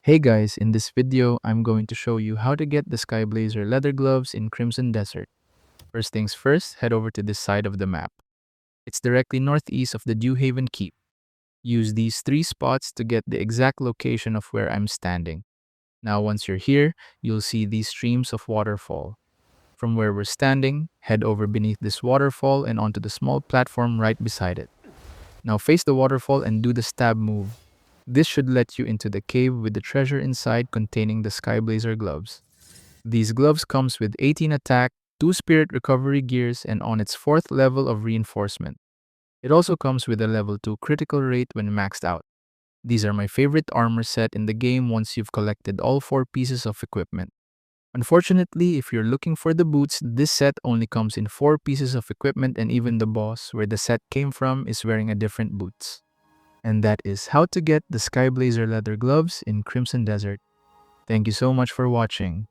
Hey guys, in this video, I'm going to show you how to get the Skyblazer Leather Gloves in Crimson Desert. First things first, head over to this side of the map. It's directly northeast of the Dewhaven Keep. Use these three spots to get the exact location of where I'm standing. Now once you're here, you'll see these streams of waterfall. From where we're standing, head over beneath this waterfall and onto the small platform right beside it. Now face the waterfall and do the stab move. This should let you into the cave with the treasure inside containing the Skyblazer gloves. These gloves comes with 18 attack, 2 spirit recovery gears, and on its 4th level of reinforcement. It also comes with a level 2 critical rate when maxed out. These are my favorite armor set in the game once you've collected all 4 pieces of equipment. Unfortunately, if you're looking for the boots, this set only comes in 4 pieces of equipment, and even the boss, where the set came from, is wearing a different boots. And that is how to get the Skyblazer Leather Gloves in Crimson Desert. Thank you so much for watching.